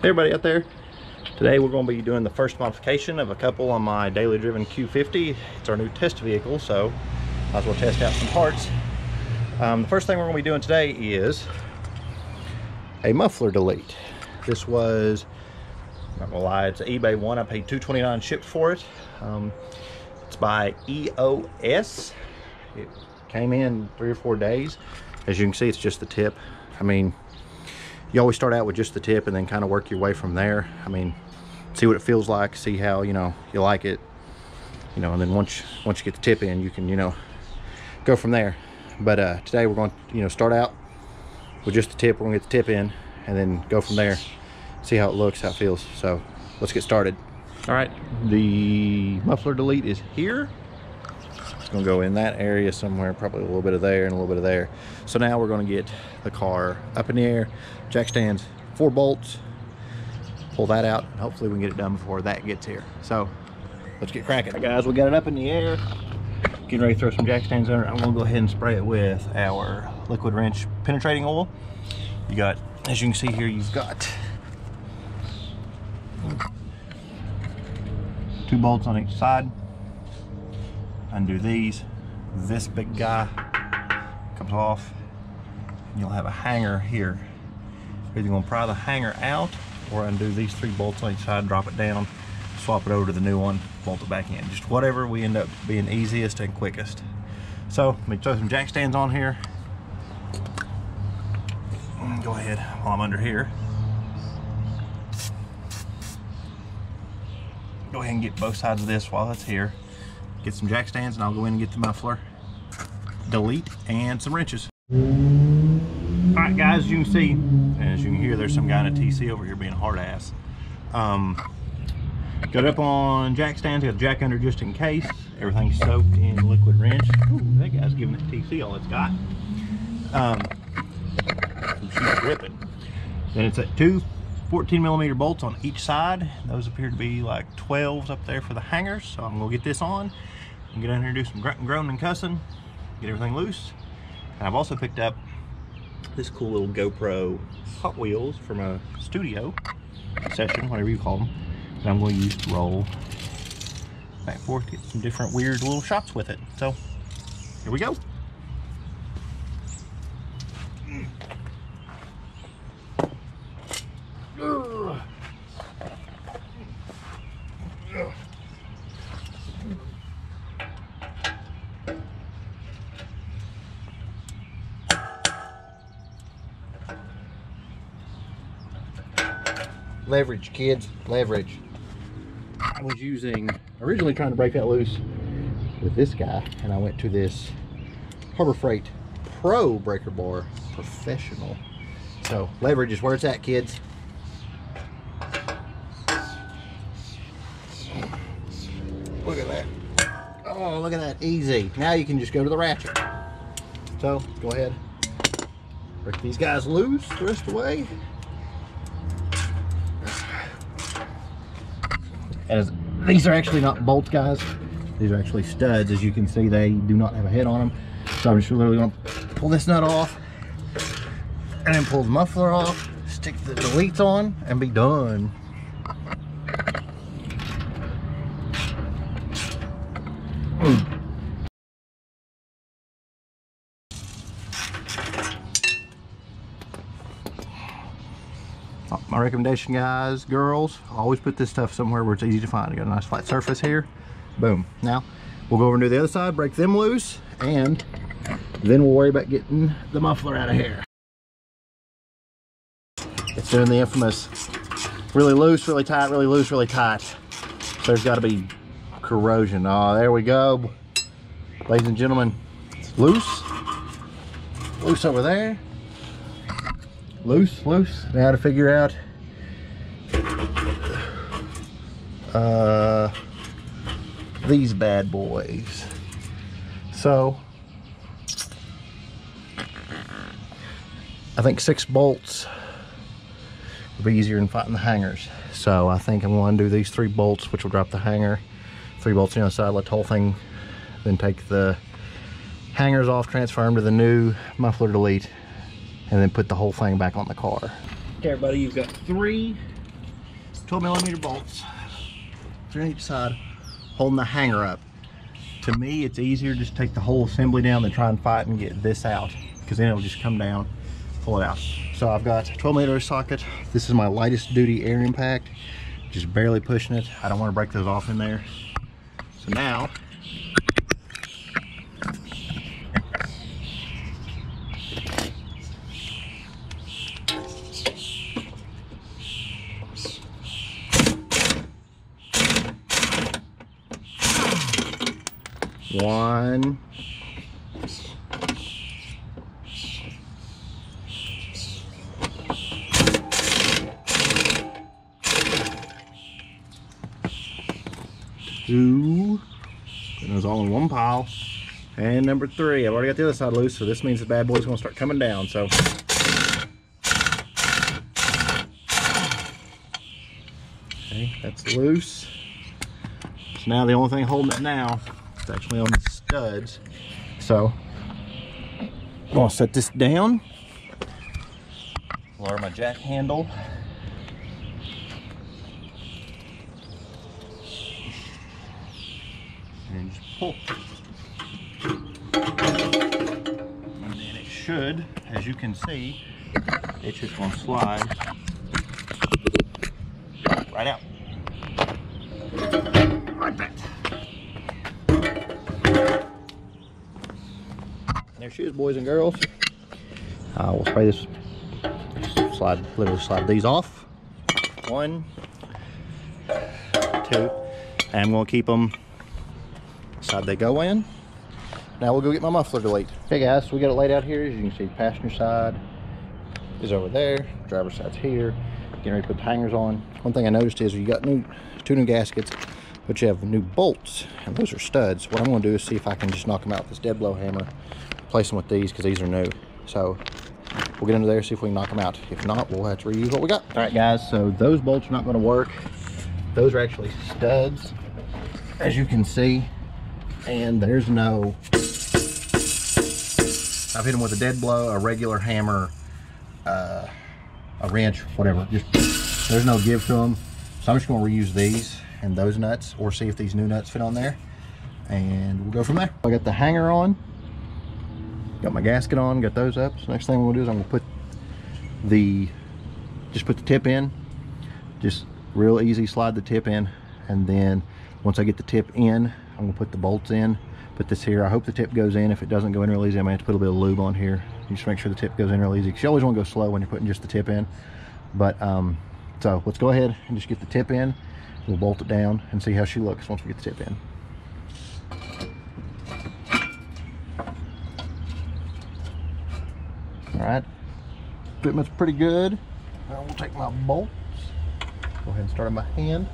Hey everybody out there. Today we're going to be doing the first modification of a couple on my daily driven Q50. It's our new test vehicle, so might as well test out some parts. The first thing we're going to be doing today is a muffler delete. This was, I'm not going to lie, it's an eBay one. I paid $2.29 shipped for it. It's by EOS. It came in 3 or 4 days. As you can see, it's just the tip. I mean, you always start out with just the tip and then kind of work your way from there. I mean, see what it feels like, see how, you like it, and then once you get the tip in, you can, go from there. But today we're going to, start out with just the tip. We're going to get the tip in and then go from there, see how it looks, how it feels. So let's get started. All right, the muffler delete is here. It's going to go in that area somewhere, probably a little bit of there and a little bit of there. So now we're going to get the car up in the air, jack stands, 4 bolts, pull that out, and hopefully we can get it done before that gets here. So let's get cracking. All right, guys, we got it up in the air, getting ready to throw some jack stands under it. I'm going to go ahead and spray it with our liquid wrench penetrating oil. You got, as you can see here, you've got 2 bolts on each side. Undo these. This big guy comes off. You'll have a hanger here. You're either going to pry the hanger out or undo these 3 bolts on each side, drop it down, swap it over to the new one, bolt it back in. Just whatever we end up being easiest and quickest. So let me throw some jack stands on here. Go ahead while I'm under here. Go ahead and get both sides of this while it's here. Get some jack stands and I'll go in and get the muffler delete and some wrenches. Alright guys, as you can see, and as you can hear, there's some guy in a TC over here being a hard ass. Got up on jack stands, got a jack under just in case. Everything's soaked in liquid wrench. Ooh, that guy's giving it TC all it's got. She's ripping. Then it's at 2 14mm bolts on each side. Those appear to be like 12s up there for the hangers. So I'm gonna get this on and get in here and do some grunting, groaning, and cussing, get everything loose. And I've also picked up this cool little GoPro Hot Wheels from a studio session, whatever you call them, that I'm going to use to roll back and forth, get some different weird little shots with it. So here we go. Leverage, kids, leverage. I was originally trying to break that loose with this guy, and I went to this Harbor Freight Pro breaker bar Professional. So leverage is where it's at, kids. Look at that. Oh, look at that, easy. Now you can just go to the ratchet. So go ahead, break these guys loose the rest of the way. As these are actually not bolts, guys, these are actually studs. As you can see, they do not have a head on them. So I'm just literally going to pull this nut off and then pull the muffler off, stick the deletes on, and be done. My recommendation, guys, girls, always put this stuff somewhere where it's easy to find. You got a nice flat surface here. Boom. Now we'll go over and do the other side, break them loose, and then we'll worry about getting the muffler out of here. It's doing the infamous really loose, really tight, really loose, really tight. So there's got to be corrosion. Oh, there we go, ladies and gentlemen. It's loose. Loose over there. Loose, loose. Now to figure out these bad boys. So I think 6 bolts would be easier than fighting the hangers. So I think I'm going to do these 3 bolts, which will drop the hanger. 3 bolts on the other side, let the whole thing, then take the hangers off, transfer them to the new muffler delete, and then put the whole thing back on the car. Okay everybody, you've got 3 12mm bolts, 3 on each side, holding the hanger up. To me, it's easier just to take the whole assembly down than try and fight and get this out, because then it'll just come down, pull it out. So I've got a 12mm socket. This is my lightest duty air impact, just barely pushing it. I don't want to break those off in there. So now, one, two, putting those all in one pile, and number 3. I've already got the other side loose, so this means the bad boy's going to start coming down. So okay, that's loose. So now the only thing holding it now is actually on the studs. So I'm going to set this down, lower my jack handle, and just pull. And then it should, as you can see, it's just going to slide right out. Like that. There she is, boys and girls. We'll spray this, literally slide these off. 1, 2, and I'm going to keep them side they go in. Now we'll go get my muffler delete. Okay guys, so we got it laid out here. As you can see, passenger side is over there, driver's side's here. Getting ready to put the hangers on. One thing I noticed is you got 2 new gaskets, but you have new bolts, and those are studs. What I'm going to do is see if I can just knock them out with this dead blow hammer, replace them with these because these are new. So we'll get into there, see if we can knock them out. If not, we'll have to reuse what we got. All right guys, so those bolts are not going to work. Those are actually studs, as you can see, and there's no, I've hit them with a dead blow, a regular hammer, a wrench, whatever. Just there's no give to them. So I'm just going to reuse these and those nuts, or see if these new nuts fit on there, and we'll go from there. I got the hanger on, got my gasket on, got those up. So next thing we'll do is I'm going to put the tip in. Just real easy, slide the tip in, and then once I get the tip in, I'm going to put the bolts in. Put this here. I hope the tip goes in. If it doesn't go in real easy, I might have to put a little bit of lube on here. You just make sure the tip goes in real easy, because you always want to go slow when you're putting just the tip in. But so let's go ahead and just get the tip in. We'll bolt it down and see how she looks once we get the tip in. All right, fitment's pretty good. Now we'll take my bolts. Go ahead and start on my hand.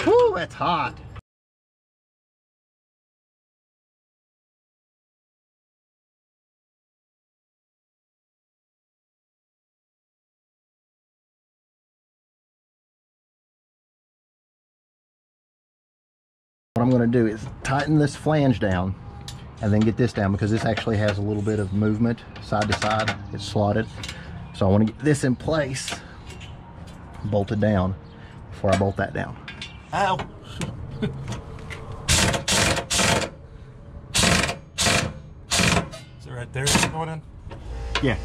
Woo, that's hot. What I'm going to do is tighten this flange down and then get this down, because this actually has a little bit of movement side to side. It's slotted. So I want to get this in place, bolted down, before I bolt that down. Ow! Is it right there going in? Yeah.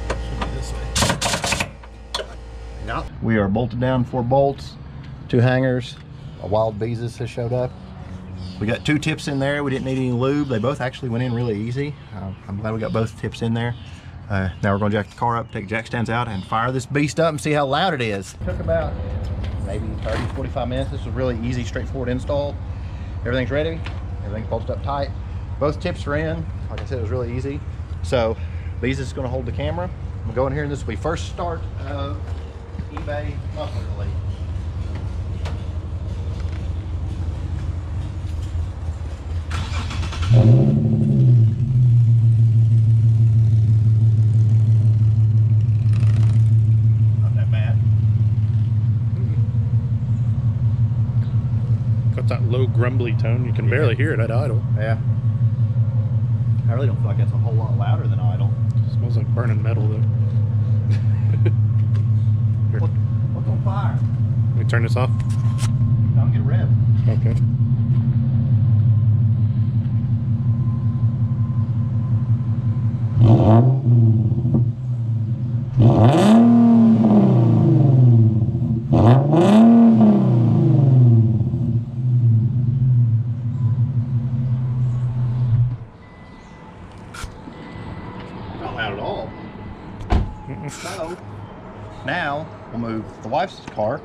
Should be this way. Yep. We are bolted down 4 bolts, 2 hangers. A wild beezus has showed up. We got 2 tips in there. We didn't need any lube. They both actually went in really easy. I'm glad we got both tips in there. Now we're going to jack the car up, take the jack stands out, and fire this beast up and see how loud it is. Took about maybe 30-45 minutes. This was really easy, straightforward install. Everything's ready. Everything's bolted up tight. Both tips are in. Like I said, it was really easy. So beezus is going to hold the camera. I'm going to go in here, and this will be first start of eBay muffler delete. Not that bad. Got that low grumbly tone. You can barely hear it at idle. Yeah. I really don't feel like that's a whole lot louder than idle. Smells like burning metal though. Here. What's on fire? Let me turn this off. Don't get rev. Okay. Not loud at all. So, now we'll move the wife's car,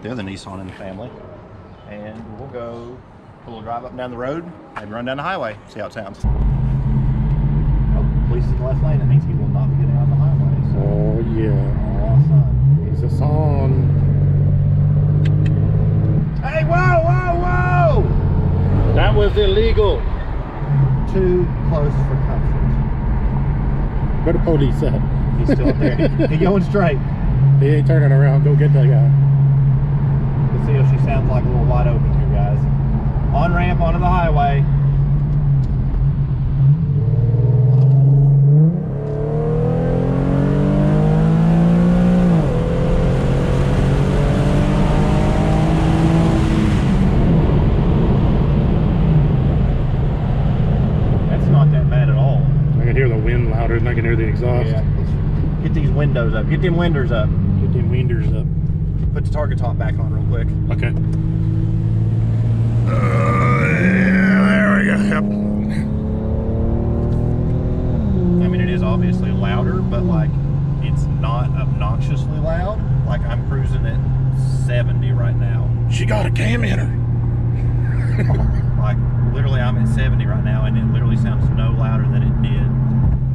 the other Nissan in the family, and we'll go a little drive up and down the road, maybe run down the highway, see how it sounds. Oh, police in the left lane, that means he will not be getting on the highway. So. Oh yeah. Oh, son. Is this on? Hey, whoa, whoa, whoa! That was illegal. Too close for comfort. Where the police at? He's still up there. He's going straight. He ain't turning around. Go get that guy. Let's see if she sounds like a little wide open here, guys. On ramp onto the highway. That's not that bad at all. I can hear the wind louder than I can hear the exhaust. Yeah. Let's get these windows up. Get them winders up. Get them winders up. Put the target top back on real quick. Okay. There we go. Yep. I mean, it is obviously louder, but like, it's not obnoxiously loud. Like, I'm cruising at 70 right now. She got a cam in her. Like, literally, I'm at 70 right now, and it literally sounds no louder than it did.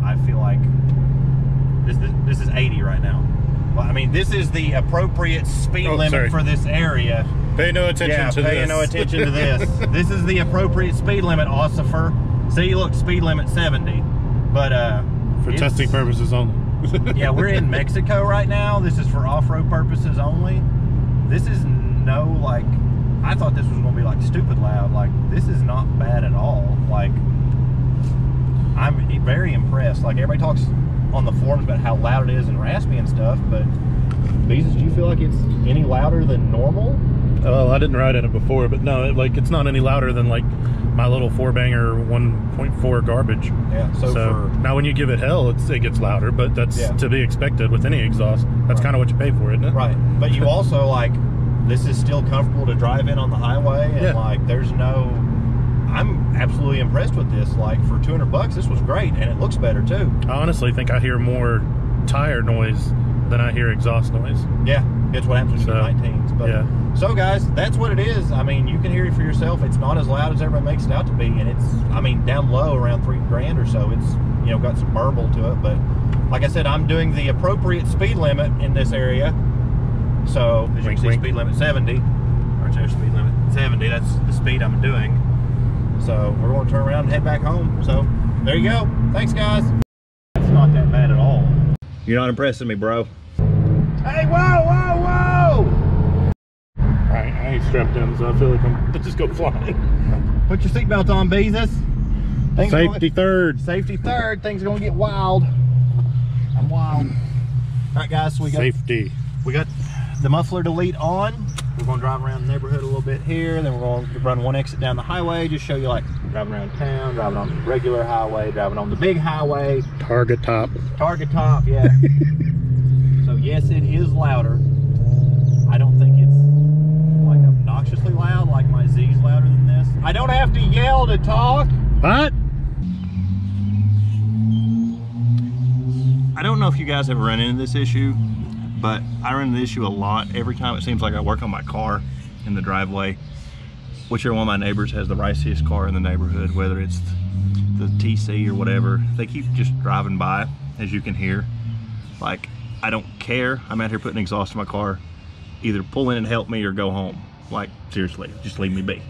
I feel like this is 80 right now. Well, I mean, this is the appropriate speed limit for this area. Pay no attention to this. Pay no attention to this. This is the appropriate speed limit, Ossifer. See, look, speed limit 70. But for testing purposes only. yeah, we're in Mexico right now. This is for off-road purposes only. This is no, like, I thought this was going to be like stupid loud. Like, this is not bad at all. Like, I'm very impressed. Like, everybody talks on the forums about how loud it is and raspy and stuff, but Beezus, do you feel like it's any louder than normal? Well, I didn't ride in it before, but no, it's not any louder than like my little 4-banger 1.4 garbage. Yeah. So now when you give it hell, it gets louder, but that's to be expected with any exhaust. That's kind of what you pay for, isn't it? Right. But you also, like, this is still comfortable to drive in on the highway, and like, there's no. I'm absolutely impressed with this. Like, for $200, this was great, and it looks better too. I honestly think I hear more tire noise than I hear exhaust noise. Yeah, it's what happens with 19s. But so guys, that's what it is. I mean, you can hear it for yourself. It's not as loud as everybody makes it out to be, and it's, I mean, down low around $3,000 or so. It's, you know, got some burble to it, but like I said, I'm doing the appropriate speed limit in this area. So as you can see, speed limit 70, or there's speed limit 70. That's the speed I'm doing. So we're going to turn around and head back home. So there you go. Thanks, guys. That's not that bad at all. You're not impressing me, bro. Hey, whoa, whoa, whoa! I ain't strapped in, so I feel like I'm just go flying. Put your seatbelt on, Beezus. Safety third. Safety third. Things are going to get wild. I'm wild. All right, guys. So we got safety. We got the muffler delete on. We're going to drive around the neighborhood a little bit here. Then we're going to run one exit down the highway. Just show you, like, driving around town, driving on the regular highway, driving on the big highway. Target top. Target top, yeah. So yes, it is louder. I don't think it's like obnoxiously loud, like my Z's louder than this. I don't have to yell to talk. What? I don't know if you guys ever run into this issue, but I run into the issue a lot. Every time it seems like I work on my car in the driveway, whichever one of my neighbors has the riciest car in the neighborhood, whether it's the TC or whatever, they keep just driving by, as you can hear. Like, I don't care. I'm out here putting exhaust in my car. Either pull in and help me or go home. Like, seriously, just leave me be.